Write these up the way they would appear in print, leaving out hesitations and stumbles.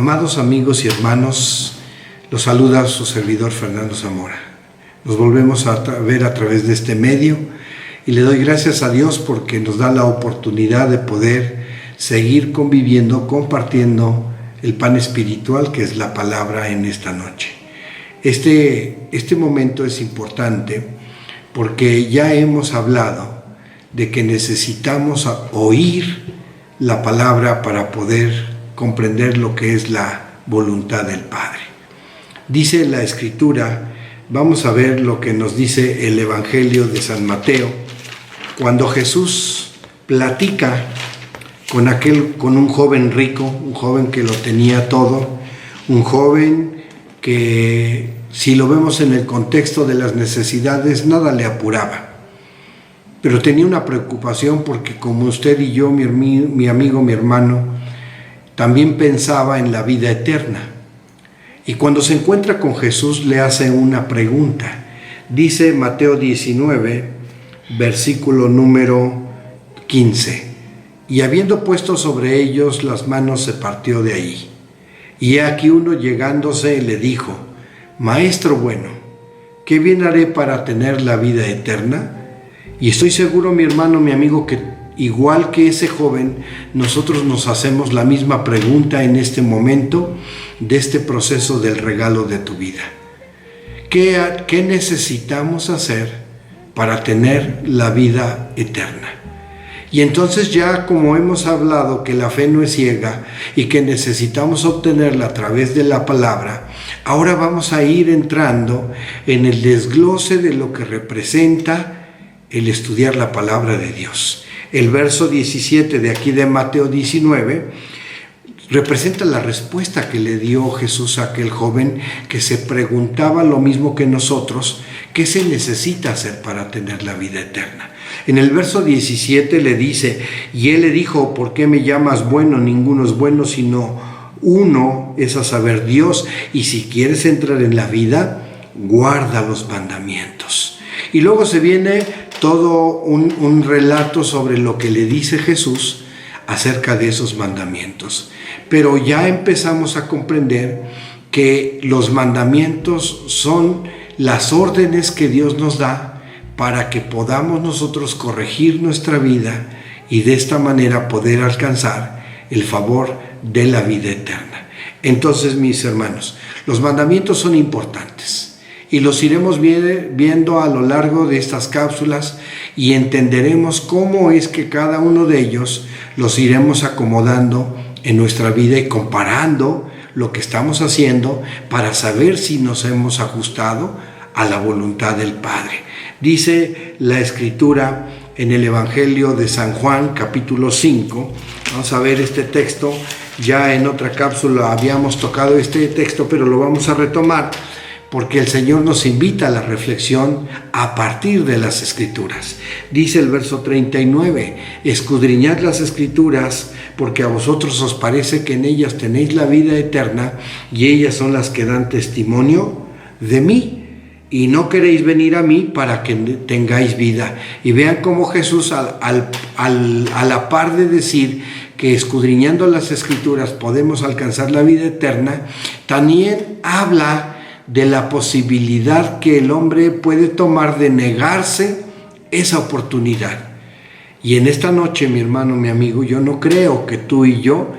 Amados amigos y hermanos, los saluda su servidor Fernando Zamora. Nos volvemos a ver a través de este medio y le doy gracias a Dios porque nos da la oportunidad de poder seguir conviviendo, compartiendo el pan espiritual que es la palabra en esta noche. Este momento es importante porque ya hemos hablado de que necesitamos oír la palabra para poder comprender lo que es la voluntad del Padre. Dice la Escritura, vamos a ver lo que nos dice el Evangelio de San Mateo, cuando Jesús platica con un joven rico, un joven que lo tenía todo, un joven que, si lo vemos en el contexto de las necesidades, nada le apuraba. Pero tenía una preocupación porque, como usted y yo, mi amigo, mi hermano, también pensaba en la vida eterna. Y cuando se encuentra con Jesús le hace una pregunta. Dice Mateo 19, versículo número 15. Y habiendo puesto sobre ellos las manos, se partió de ahí. Y he aquí uno llegándose le dijo: Maestro bueno, ¿qué bien haré para tener la vida eterna? Y estoy seguro, mi hermano, mi amigo, que igual que ese joven, nosotros nos hacemos la misma pregunta en este momento de este proceso del regalo de tu vida. ¿Qué necesitamos hacer para tener la vida eterna? Y entonces, ya como hemos hablado que la fe no es ciega y que necesitamos obtenerla a través de la palabra, ahora vamos a ir entrando en el desglose de lo que representa el estudiar la palabra de Dios. El verso 17 de aquí de Mateo 19 representa la respuesta que le dio Jesús a aquel joven que se preguntaba lo mismo que nosotros: ¿qué se necesita hacer para tener la vida eterna? En el verso 17 le dice: y él le dijo: ¿por qué me llamas bueno? Ninguno es bueno sino uno, es a saber, Dios. Y si quieres entrar en la vida, guarda los mandamientos. Y luego se viene todo un relato sobre lo que le dice Jesús acerca de esos mandamientos. Pero ya empezamos a comprender que los mandamientos son las órdenes que Dios nos da para que podamos nosotros corregir nuestra vida y de esta manera poder alcanzar el favor de la vida eterna. Entonces, mis hermanos, los mandamientos son importantes. Y los iremos viendo a lo largo de estas cápsulas y entenderemos cómo es que cada uno de ellos los iremos acomodando en nuestra vida y comparando lo que estamos haciendo para saber si nos hemos ajustado a la voluntad del Padre. Dice la Escritura en el Evangelio de San Juan, capítulo 5. Vamos a ver este texto. Ya en otra cápsula habíamos tocado este texto, pero lo vamos a retomar, porque el Señor nos invita a la reflexión a partir de las Escrituras. Dice el verso 39, escudriñad las Escrituras, porque a vosotros os parece que en ellas tenéis la vida eterna, y ellas son las que dan testimonio de mí, y no queréis venir a mí para que tengáis vida. Y vean cómo Jesús, a la par de decir que escudriñando las Escrituras podemos alcanzar la vida eterna, también habla de la posibilidad que el hombre puede tomar de negarse esa oportunidad. Y en esta noche, mi hermano, mi amigo, yo no creo que tú y yo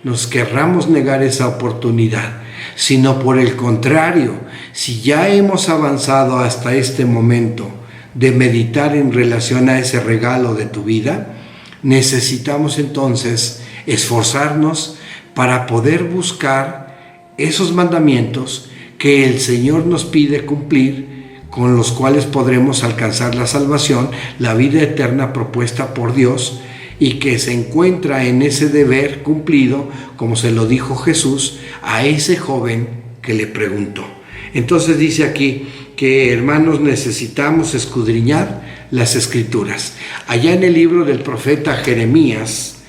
nos querramos negar esa oportunidad, sino por el contrario, si ya hemos avanzado hasta este momento de meditar en relación a ese regalo de tu vida, necesitamos entonces esforzarnos para poder buscar esos mandamientos que el Señor nos pide cumplir, con los cuales podremos alcanzar la salvación, la vida eterna propuesta por Dios, y que se encuentra en ese deber cumplido, como se lo dijo Jesús a ese joven que le preguntó. Entonces dice aquí que, hermanos, necesitamos escudriñar las Escrituras. Allá en el libro del profeta Jeremías,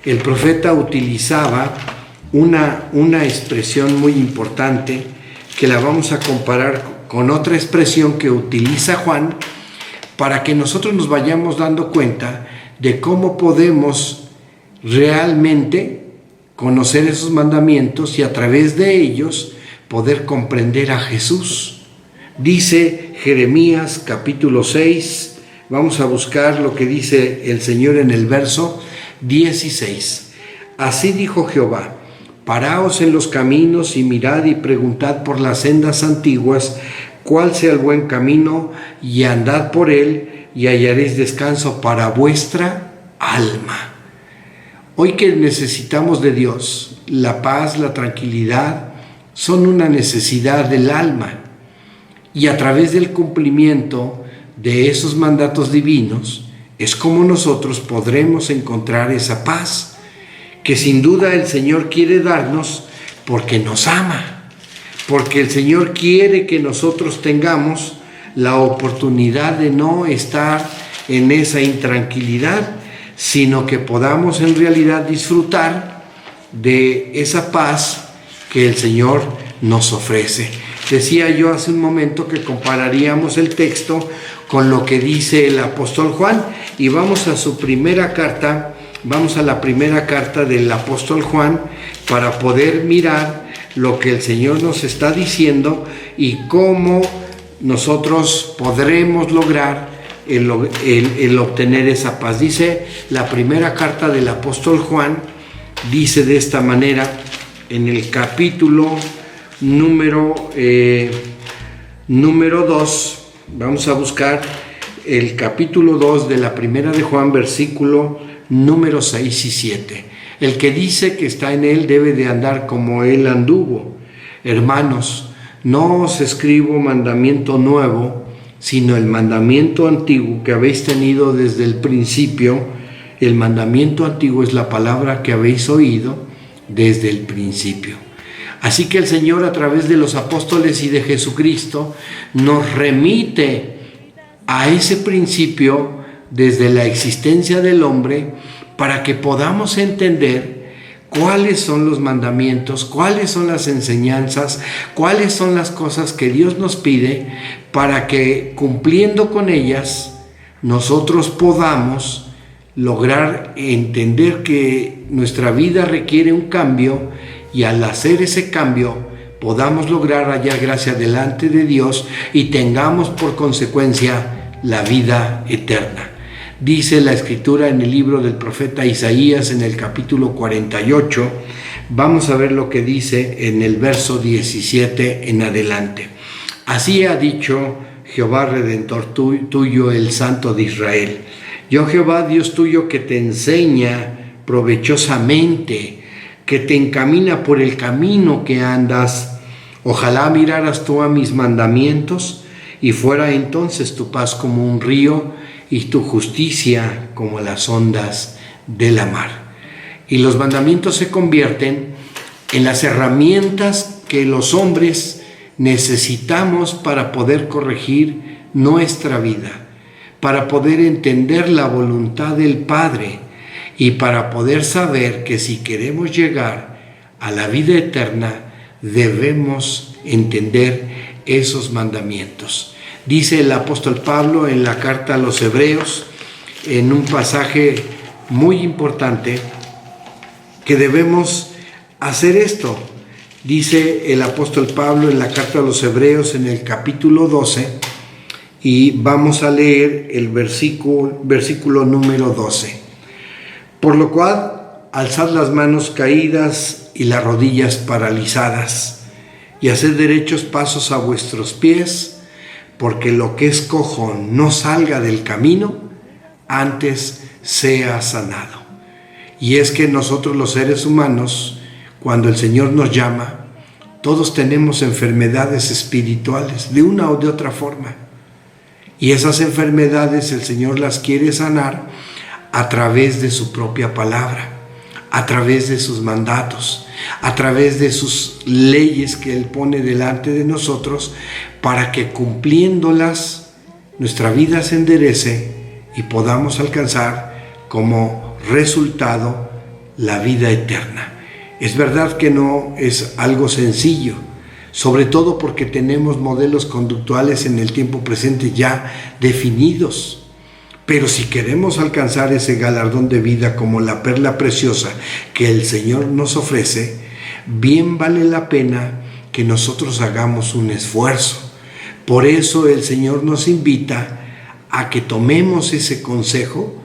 el profeta utilizaba una expresión muy importante que la vamos a comparar con otra expresión que utiliza Juan para que nosotros nos vayamos dando cuenta de cómo podemos realmente conocer esos mandamientos y a través de ellos poder comprender a Jesús. Dice Jeremías capítulo 6, vamos a buscar lo que dice el Señor en el verso 16. Así dijo Jehová: paraos en los caminos y mirad y preguntad por las sendas antiguas cuál sea el buen camino, y andad por él y hallaréis descanso para vuestra alma. Hoy que necesitamos de Dios, la paz, la tranquilidad son una necesidad del alma, y a través del cumplimiento de esos mandatos divinos es como nosotros podremos encontrar esa paz que sin duda el Señor quiere darnos porque nos ama, porque el Señor quiere que nosotros tengamos la oportunidad de no estar en esa intranquilidad, sino que podamos en realidad disfrutar de esa paz que el Señor nos ofrece. Decía yo hace un momento que compararíamos el texto con lo que dice el apóstol Juan, y vamos a su primera carta, vamos a la primera carta del apóstol Juan para poder mirar lo que el Señor nos está diciendo y cómo nosotros podremos lograr el obtener esa paz. Dice la primera carta del apóstol Juan, dice de esta manera, en el capítulo número 2, vamos a buscar el capítulo 2 de la primera de Juan, versículo número 6 y 7. El que dice que está en él debe de andar como él anduvo. Hermanos, no os escribo mandamiento nuevo, sino el mandamiento antiguo que habéis tenido desde el principio. El mandamiento antiguo es la palabra que habéis oído desde el principio. Así que el Señor, a través de los apóstoles y de Jesucristo, nos remite a ese principio desde la existencia del hombre para que podamos entender cuáles son los mandamientos, cuáles son las enseñanzas, cuáles son las cosas que Dios nos pide, para que cumpliendo con ellas nosotros podamos lograr entender que nuestra vida requiere un cambio, y al hacer ese cambio podamos lograr hallar gracia delante de Dios y tengamos por consecuencia la vida eterna. Dice la Escritura en el libro del profeta Isaías, en el capítulo 48, vamos a ver lo que dice en el verso 17 en adelante. Así ha dicho Jehová Redentor tuyo, el Santo de Israel: yo Jehová Dios tuyo, que te enseña provechosamente, que te encamina por el camino que andas. Ojalá miraras tú a mis mandamientos, y fuera entonces tu paz como un río, y tu justicia como las ondas de la mar. Y los mandamientos se convierten en las herramientas que los hombres necesitamos para poder corregir nuestra vida, para poder entender la voluntad del Padre y para poder saber que si queremos llegar a la vida eterna debemos entender esos mandamientos. Dice el apóstol Pablo en la carta a los Hebreos, en un pasaje muy importante, que debemos hacer esto. Dice el apóstol Pablo en la carta a los Hebreos, en el capítulo 12, y vamos a leer el versículo número 12. Por lo cual, alzad las manos caídas y las rodillas paralizadas, y haced derechos pasos a vuestros pies, porque lo que es cojo no salga del camino, antes sea sanado. Y es que nosotros los seres humanos, cuando el Señor nos llama, todos tenemos enfermedades espirituales, de una o de otra forma. Y esas enfermedades el Señor las quiere sanar a través de su propia palabra, a través de sus mandatos, a través de sus leyes que Él pone delante de nosotros, para que cumpliéndolas nuestra vida se enderece y podamos alcanzar como resultado la vida eterna. Es verdad que no es algo sencillo, sobre todo porque tenemos modelos conductuales en el tiempo presente ya definidos, Pero si queremos alcanzar ese galardón de vida como la perla preciosa que el Señor nos ofrece, bien vale la pena que nosotros hagamos un esfuerzo. Por eso el Señor nos invita a que tomemos ese consejo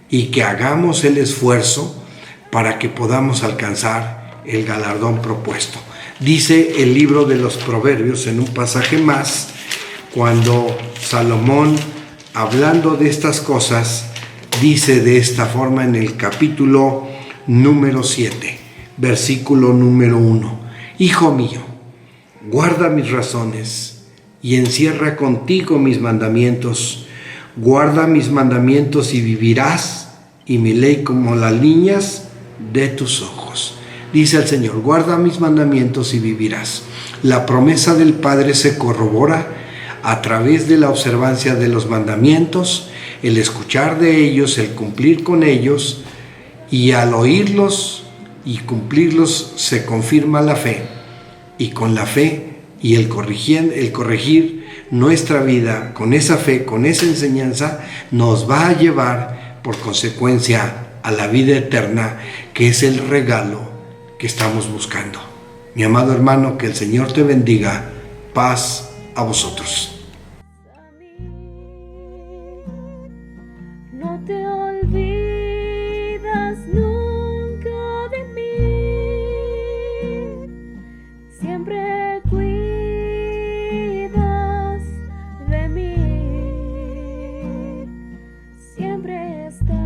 y que hagamos el esfuerzo para que podamos alcanzar el galardón propuesto. Dice el libro de los Proverbios en un pasaje más, cuando Salomón, hablando de estas cosas, dice de esta forma en el capítulo número 7, versículo número 1: Hijo mío, guarda mis razones y encierra contigo mis mandamientos. Guarda mis mandamientos y vivirás, y mi ley como las niñas de tus ojos. Dice el Señor: guarda mis mandamientos y vivirás. La promesa del Padre se corrobora a través de la observancia de los mandamientos, el escuchar de ellos, el cumplir con ellos, y al oírlos y cumplirlos se confirma la fe, y con la fe y el corregir nuestra vida con esa fe, con esa enseñanza, nos va a llevar por consecuencia a la vida eterna, que es el regalo que estamos buscando. Mi amado hermano, que el Señor te bendiga. Paz a vosotros. No te olvidas nunca de mí, siempre cuidas de mí, siempre estás